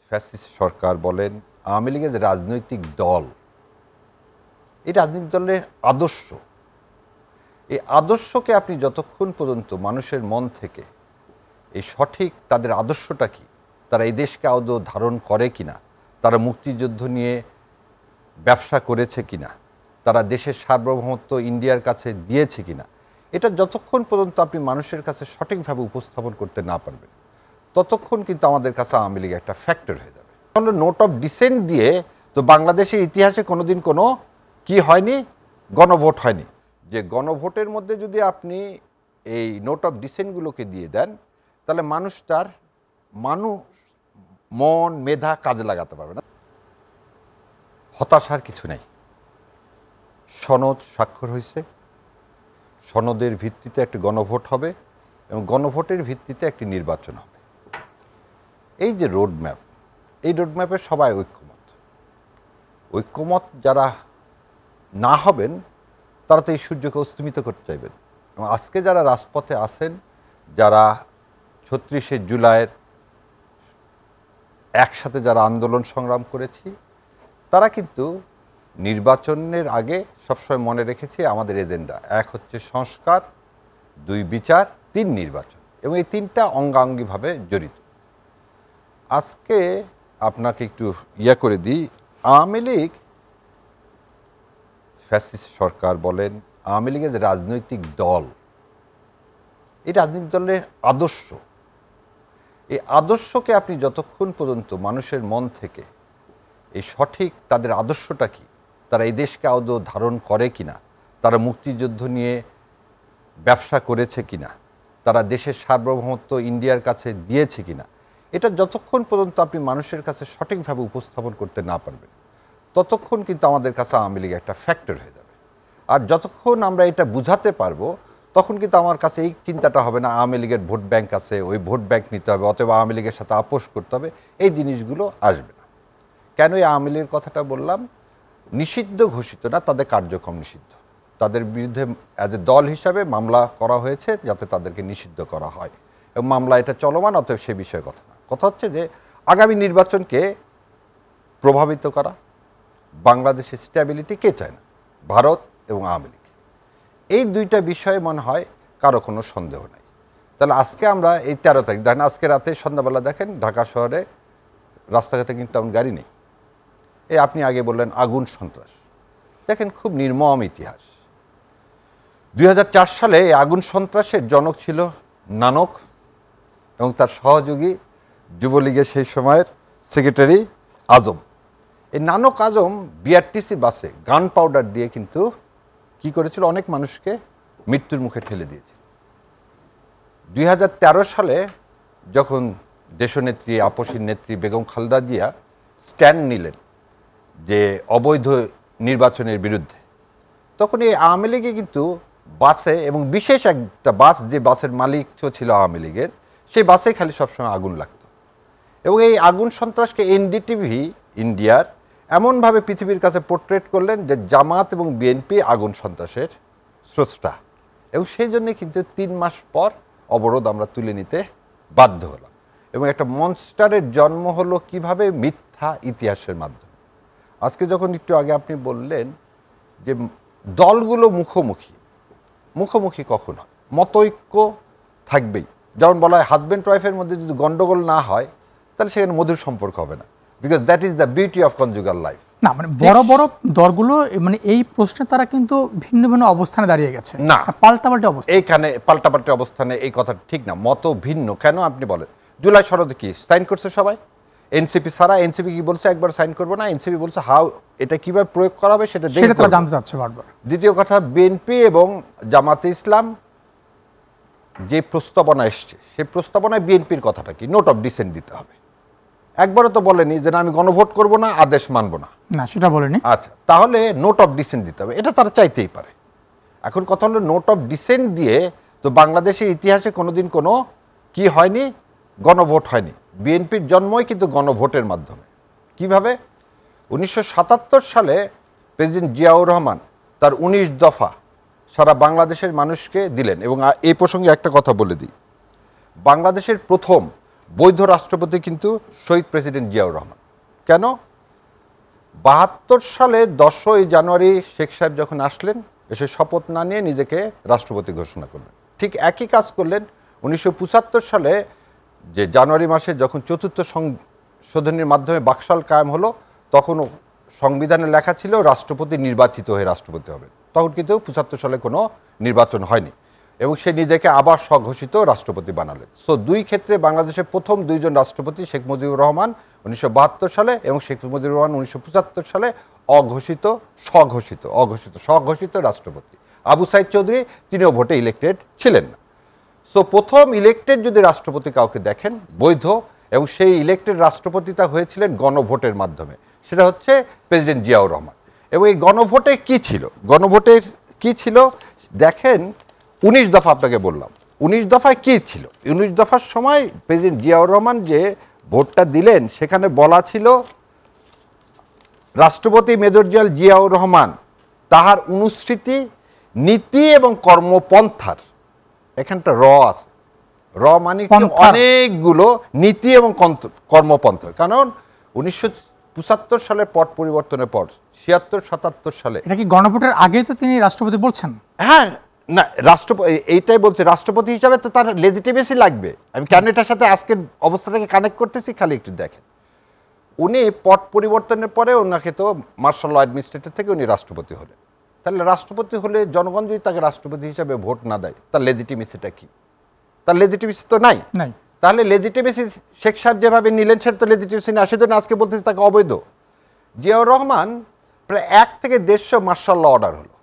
Fascist সরকার বলেন, আওয়ামী লীগের যে রাজনৈতিক দল, এই রাজনৈতিক দলের আদর্শ, এই আদর্শকে আপনি যতক্ষণ পর্যন্ত মানুষের মন থেকে এই সঠিক তাদের আদর্শটা কি, তারা এই দেশকে আদৌ ধারণ করে কিনা, তারা মুক্তিযুদ্ধ নিয়ে ব্যবসা করেছে কিনা, তারা দেশের সার্বভৌমত্ব ইন্ডিয়ার কাছে দিয়েছে কিনা, এটা যতক্ষণ পর্যন্ত আপনি মানুষের কাছে সঠিকভাবে উপস্থাপন করতে না পারবেন, ততক্ষণ কিন্তু আমাদের কাছে আওয়ামী লীগ একটা ফ্যাক্টর হয়ে যাবে। তাহলে নোট অফ ডিসেন্ট দিয়ে তো বাংলাদেশের ইতিহাসে কোনোদিন কোনো কি হয়নি, গণভোট হয়নি। যে গণভোটের মধ্যে যদি আপনি এই নোট অফ ডিসেন্টগুলোকে দিয়ে দেন, তাহলে মানুষ মন মেধা কাজে লাগাতে পারবে না। হতাশার কিছু নেই। সনদ স্বাক্ষর হয়েছে, সনদের ভিত্তিতে একটি গণভোট হবে এবং গণভোটের ভিত্তিতে একটি নির্বাচন হবে। এই যে রোডম্যাপ, এই রোডম্যাপে সবাই ঐক্যমত যারা না হবেন তারা তো এই সূর্যকে অস্তমিত করতে চাইবেন। এবং আজকে যারা রাজপথে আছেন, যারা ৩৬শে জুলাইয়ের একসাথে যারা আন্দোলন সংগ্রাম করেছি, তারা কিন্তু নির্বাচনের আগে সবসময় মনে রেখেছি আমাদের এজেন্ডা ১ হচ্ছে সংস্কার, ২ বিচার, ৩ নির্বাচন, এবং এই তিনটা অঙ্গাঙ্গিভাবে জড়িত। আজকে আপনাকে একটু করে দিই, আওয়ামী লীগ ফ্যাসিস্ট সরকার বলেন, আওয়ামী লীগের যে রাজনৈতিক দল, এই রাজনৈতিক দলের আদর্শ, এই আদর্শকে আপনি যতক্ষণ পর্যন্ত মানুষের মন থেকে এই সঠিক তাদের আদর্শটা কি, তারা এই দেশকে আদৌ ধারণ করে কিনা, তারা মুক্তিযুদ্ধ নিয়ে ব্যবসা করেছে কিনা, তারা দেশের সার্বভৌমত্ব ইন্ডিয়ার কাছে দিয়েছে কিনা, এটা যতক্ষণ পর্যন্ত আপনি মানুষের কাছে সঠিকভাবে উপস্থাপন করতে না পারবেন, ততক্ষণ কিন্তু আমাদের কাছে আওয়ামী লীগ একটা ফ্যাক্টর হয়ে যাবে। আর যতক্ষণ আমরা এটা বুঝাতে পারবো, তখন কিন্তু আমার কাছে এই চিন্তাটা হবে না আওয়ামী লীগের ভোট ব্যাংক আছে, ওই ভোট ব্যাংক নিতে হবে, অথবা আওয়ামী লীগের সাথে আপোষ করতে হবে, এই জিনিসগুলো আসবে না। কেন এই আওয়ামী লীগের কথাটা বললাম? নিষিদ্ধ ঘোষিত না, তাদের কার্যক্রম নিষিদ্ধ। তাদের বিরুদ্ধে অ্যাজ এ দল হিসাবে মামলা করা হয়েছে যাতে তাদেরকে নিষিদ্ধ করা হয়, এবং মামলা এটা চলমান, অতএব সে বিষয়ে কথা না। কথা হচ্ছে যে আগামী নির্বাচনকে প্রভাবিত করা, বাংলাদেশের স্ট্যাবিলিটি কে চায় না? ভারত এবং আওয়ামী লীগ। এই দুইটা বিষয়ে মনে হয় কারো কোনো সন্দেহ নাই। তাহলে আজকে আমরা এই ১৩ তারিখ দেখেন, আজকে রাতে সন্ধ্যাবেলা দেখেন ঢাকা শহরে রাস্তাঘাটে কিন্তু তেমন গাড়ি নেই। এই আপনি আগে বললেন আগুন সন্ত্রাস, দেখেন খুব নির্মম ইতিহাস। ২০০৪ সালে এই আগুন সন্ত্রাসের জনক ছিল নানক এবং তার সহযোগী যুবলীগের সেই সময়ের সেক্রেটারি আজম। এই নানক আজম বিআরটিসি বাসে গান পাউডার দিয়ে কিন্তু কি করেছিল, অনেক মানুষকে মৃত্যুর মুখে ঠেলে দিয়েছিল। ২০১৩ সালে যখন দেশনেত্রী আপসীর নেত্রী বেগম খালেদা জিয়া স্ট্যান্ড নিলেন যে অবৈধ নির্বাচনের বিরুদ্ধে, তখন এই আওয়ামী লীগে কিন্তু বাসে, এবং বিশেষ একটা বাস, যে বাসের মালিক ছিল আওয়ামী লীগের, সেই বাসে খালি সবসময় আগুন লাগতো। এবং এই আগুন সন্ত্রাসকে এনডিটিভি ইন্ডিয়ার এমনভাবে পৃথিবীর কাছে পোর্ট্রেট করলেন যে জামাত এবং বিএনপি আগুন সন্ত্রাসের স্রষ্টা, এবং সেই জন্যে কিন্তু ৩ মাস পর অবরোধ আমরা তুলে নিতে বাধ্য হলাম। এবং একটা মনস্টারের জন্ম হলো কিভাবে? মিথ্যা ইতিহাসের মাধ্যমে। আজকে যখন একটু আগে আপনি বললেন যে দলগুলো মুখোমুখি কখন হয়? মতৈক্য থাকবেই। যেমন বলা হয় হাজব্যান্ড ওয়াইফের মধ্যে যদি গন্ডগোল না হয়, তাহলে সেখানে মধুর সম্পর্ক হবে না, because that is the beauty of conjugal life. না, মানে বড় বড় দলগুলো মানে এই প্রশ্নে তারা কিন্তু ভিন্ন ভিন্ন অবস্থানে দাঁড়িয়ে গেছে, না পাল্টাপাল্টি অবস্থা। এইখানে পাল্টাপাল্টি অবস্থানে এই কথা ঠিক না। মত ভিন্ন কেন আপনি বলেন? জুলাই সনদে কি সাইন করছে সবাই? এনসিপি ছাড়া। এনসিপি কি বলছে একবার সাইন করবো না? এনসিপি বলছে হাউ এটা কিভাবে প্রয়োগ করা হবে সেটা জানতে চাচ্ছে বারবার। দ্বিতীয় কথা, বিএনপি এবং জামাতে ইসলাম যে প্রস্তাবনা এসছে, সেই প্রস্তাবনায় বিএনপির কথাটা কি? নোট অফ ডিসেন্ট দিতে হবে। একবারও তো বলেনি যে আমি গণভোট করবো না, আদেশ মানবো না, না সেটা বলেনি। আচ্ছা, তাহলে নোট অফ ডিসেন্ট দিতে হবে, এটা তারা চাইতেই পারে। এখন কথা হলো নোট অফ ডিসেন্ট দিয়ে তো বাংলাদেশের ইতিহাসে কোনোদিন কোনো কি হয়নি, গণভোট হয়নি। বিএনপির জন্মই কিন্তু গণভোটের মাধ্যমে। কিভাবে? ১৯৭৭ সালে প্রেসিডেন্ট জিয়াউর রহমান তার ১৯ দফা সারা বাংলাদেশের মানুষকে দিলেন। এবং এই প্রসঙ্গে একটা কথা বলে দিই, বাংলাদেশের প্রথম বৈধ রাষ্ট্রপতি কিন্তু শহীদ প্রেসিডেন্ট জিয়াউর রহমান। কেন? 72 সালে 10ই জানুয়ারি শেখ সাহেব যখন আসলেন, এসে শপথ না নিয়ে নিজেকে রাষ্ট্রপতি ঘোষণা করলেন। ঠিক একই কাজ করলেন 1975 সালে, যে জানুয়ারি মাসে যখন চতুর্থ সংশোধনীর মাধ্যমে বাকশাল কায়েম হলো, তখনও সংবিধানে লেখা ছিল রাষ্ট্রপতি নির্বাচিত হয়ে রাষ্ট্রপতি হবেন। তখন কিন্তু 75 সালে কোনো নির্বাচন হয়নি এবং সে নিজেকে আবার স্বঘোষিত রাষ্ট্রপতি বানালেন। সো দুই ক্ষেত্রে বাংলাদেশের প্রথম দুইজন রাষ্ট্রপতি শেখ মুজিবুর রহমান 1972 সালে এবং শেখ মুজিবুর রহমান 1975 সালে স্বঘোষিত রাষ্ট্রপতি। আবু সাইদ চৌধুরী তিনিও ভোটে ইলেক্টেড ছিলেন না। সো প্রথম ইলেক্টেড যদি রাষ্ট্রপতি কাউকে দেখেন বৈধ, এবং সেই ইলেক্টেড রাষ্ট্রপতিটা হয়েছিলেন গণভোটের মাধ্যমে, সেটা হচ্ছে প্রেসিডেন্ট জিয়াউর রহমান। এবং এই গণভোটে কি ছিল, দেখেন 19 দফা আপনাকে বললাম। 19 দফায় কি ছিল? 19 দফার সময় প্রেসিডেন্ট জিয়াউর রহমান যে ভোটটা দিলেন, সেখানে বলা ছিল রাষ্ট্রপতি মেজর জেনারেল জিয়াউর রহমান তাহার অনুসৃতি, নীতি এবং কর্মপন্থার, এখানটা আছে, মানে অনেকগুলো নীতি এবং কর্মপন্থার। কারণ 1975 সালের পট পরিবর্তনের পর 76-77 সালে, এটা কি গণভোটের আগে তো তিনি রাষ্ট্রপতি বলছেন? হ্যাঁ, না রাষ্ট্রপতি এইটাই বলছে, রাষ্ট্রপতি হিসাবে তো তার লেজিটিমেসি লাগবে। আমি কেন এটার সাথে আজকের অবস্থাটাকে কানেক্ট করতেছি, খালি একটু দেখেন। উনি পট পরিবর্তনের পরে ওনাকে তো মার্শাল ল অ্যাডমিনিস্ট্রেটর থেকে উনি রাষ্ট্রপতি হলেন। তাহলে রাষ্ট্রপতি হলে জনগণ যদি তাকে রাষ্ট্রপতি হিসাবে ভোট না দেয়, তার লেজিটিমেসিটা কি? তার লেজিটিমেসি তো নাই। তাহলে লেজিটিমেসি শেখ সাহেব যেভাবে নিলেন, সেটা তো লেজিটিমেসি না, সেজন্য আজকে বলতেছি তাকে অবৈধ। জিয়াউর রহমান প্রায় 1 থেকে 150 মার্শাল ল অর্ডার হলো।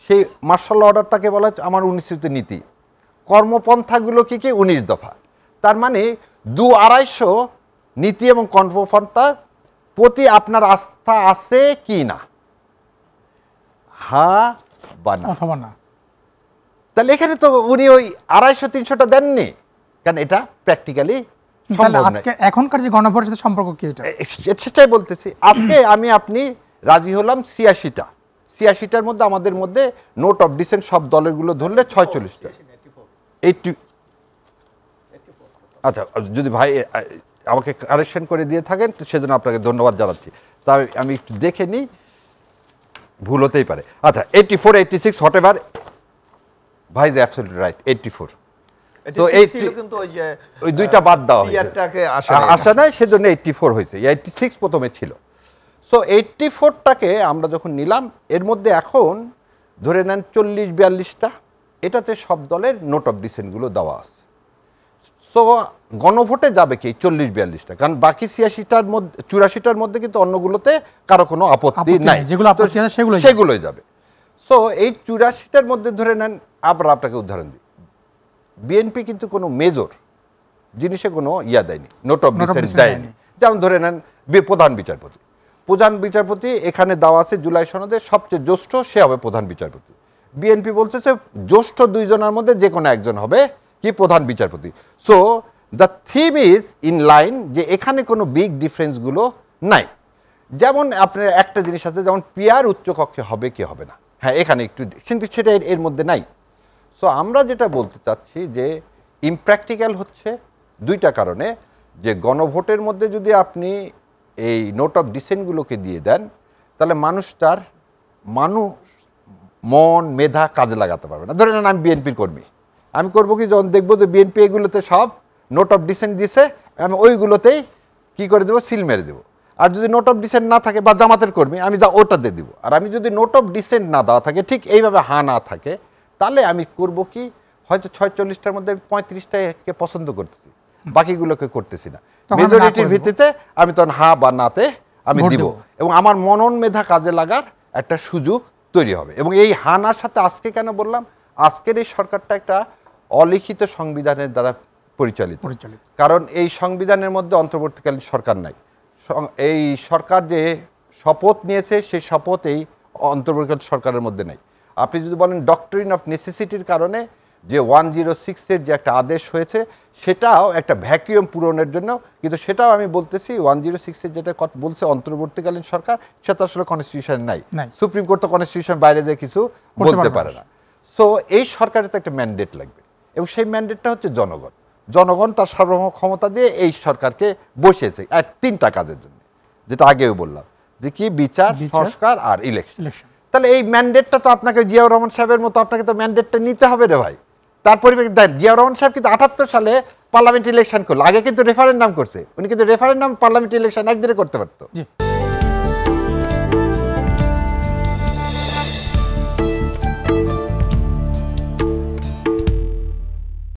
সেই মার্শাল ল অর্ডার তাকে বলা হচ্ছে আমার অনুসৃত নীতি। কর্মপন্থাগুলো কি কি? 19 দফা। তার মানে 200-250 নীতি এবং কর্মপন্থার প্রতি আপনার আস্থা আছে কি না, হ্যাঁ বা না। তাহলে এখানে তো উনি ওই 250-300টা দেননি, কারণ এটা প্র্যাকটিক্যালি এখনকার যে গণভোটের সাথে সম্পর্ক কি? সেটাই বলতেছি। আজকে আপনি রাজি হলাম 86টার মধ্যে আমাদের মধ্যে নোট অফ ডিসেন্ট সব দলেরগুলো ধরলে 46টা। আচ্ছা, যদি ভাই আমাকে কারেকশন করে দিয়ে থাকেন সেজন্য আপনাকে ধন্যবাদ জানাচ্ছি। তাই আমি একটু দেখে নিই, ভুল হতেই পারে। আচ্ছা, 84, 86 হোয়াট এভার, ভাই ইজ অ্যাবসলিউটলি রাইট, 84। তো ওই দুইটা বাদ দেওয়া আসা নাই, সেজন্য 84 হয়েছে। 86 প্রথমে ছিল। সো 84টাকে আমরা যখন নিলাম, এর মধ্যে এখন ধরে নেন 40-42টা, এটাতে সব দলের নোট অফ ডিসেন্টগুলো দেওয়া আছে। সো গণভোটে যাবে কি 40-42টা, কারণ বাকি 84টার মধ্যে কিন্তু অন্যগুলোতে কারো কোনো আপত্তি নাই, সেগুলোই যাবে। সো এই 84টার মধ্যে ধরে নেন, আবার আপনাকে উদাহরণ দিই, বিএনপি কিন্তু কোনো মেজর জিনিসে কোনো দেয়নি, নোট অফ ডিসেন্ট দেয়নি। যেমন ধরে নেন প্রধান বিচারপতি এখানে দেওয়া আছে জুলাই সনদে, সবচেয়ে জ্যেষ্ঠ সে হবে প্রধান বিচারপতি। বিএনপি বলতেছে জ্যেষ্ঠ 2 জনের মধ্যে যে কোনো একজন হবে কি প্রধান বিচারপতি। So the theme is in line, যে এখানে কোনো বিগ ডিফারেন্সগুলো নাই। যেমন আপনার একটা জিনিস আছে, যেমন পিয়ার উচ্চকক্ষে হবে কি হবে না, হ্যাঁ এখানে একটু, কিন্তু সেটা এর মধ্যে নাই। সো আমরা যেটা বলতে চাচ্ছি যে ইমপ্র্যাকটিক্যাল হচ্ছে 2টা কারণে, যে গণভোটের মধ্যে যদি আপনি এই নোট অফ ডিসেন্টগুলোকে দিয়ে দেন, তাহলে মানুষ মন মেধা কাজে লাগাতে পারবে না। ধরে নেন আমি বিএনপির কর্মী, আমি করবো কি, যখন দেখবো যে বিএনপি এগুলোতে সব নোট অফ ডিসেন্ট দিছে, আমি ওইগুলোতেই কি করে দেবো, সিল মেরে দেবো। আর যদি নোট অফ ডিসেন্ট না থাকে, বা জামাতের কর্মী, আমি ওটা দিয়ে দিব। আর আমি যদি নোট অফ ডিসেন্ট না দেওয়া থাকে, ঠিক এইভাবে না থাকে, তাহলে আমি করব কি, হয়তো 46টার মধ্যে 35টাকে পছন্দ করতেছি, বাকিগুলোকে করতেছি না। মেজরিটির ভিত্তিতে আমি তখন বা নাতে আমি দিব, এবং আমার মনন মেধা কাজে লাগার একটা সুযোগ তৈরি হবে। এবং এই নার সাথে আজকে কেন বললাম, আজকের এই সরকারটা একটা অলিখিত সংবিধানের দ্বারা পরিচালিত। কারণ এই সংবিধানের মধ্যে অন্তর্বর্তীকালীন সরকার নাই। এই সরকার যে শপথ নিয়েছে, সেই শপথ এই অন্তর্বর্তীকালীন সরকারের মধ্যে নাই। আপনি যদি বলেন ডক্ট্রিন অফ নেসেসিটির কারণে যে 106-এর যে একটা আদেশ হয়েছে, সেটাও একটা ভ্যাকুয়াম পূরণের জন্য, কিন্তু সেটাও আমি বলতেছি 106-এর যেটা বলছে অন্তর্বর্তীকালীন সরকার, সেটা আসলে কনস্টিটিউশন নাই। সুপ্রিম কোর্ট তো কনস্টিটিউশন বাইরে যে কিছু বলতে পারে না। সো এই সরকারের তো একটা ম্যান্ডেট লাগবে, এবং সেই ম্যান্ডেটটা হচ্ছে জনগণ। জনগণ তার সার্বভৌম ক্ষমতা দিয়ে এই সরকারকে বসিয়েছে আর 3টা কাজের জন্য, যেটা আগেও বললাম যে কি বিচার, সংস্কার আর ইলেকশন। তাহলে এই ম্যান্ডেটটা তো আপনাকে জিয়াউর রহমান সাহেবের মতো আপনাকে তো ম্যান্ডেটটা নিতে হবে রে ভাই। তার পরিপ্রেক্ষিতে জিয়াউর রহমান সাহেব কিন্তু 78 সালে পার্লামেন্ট ইলেকশন করলো, আগে কিন্তু রেফারেন্ডাম করছে, উনি কিন্তু রেফারেন্ডাম পার্লামেন্ট ইলেকশন একদিনে করতে পারতো।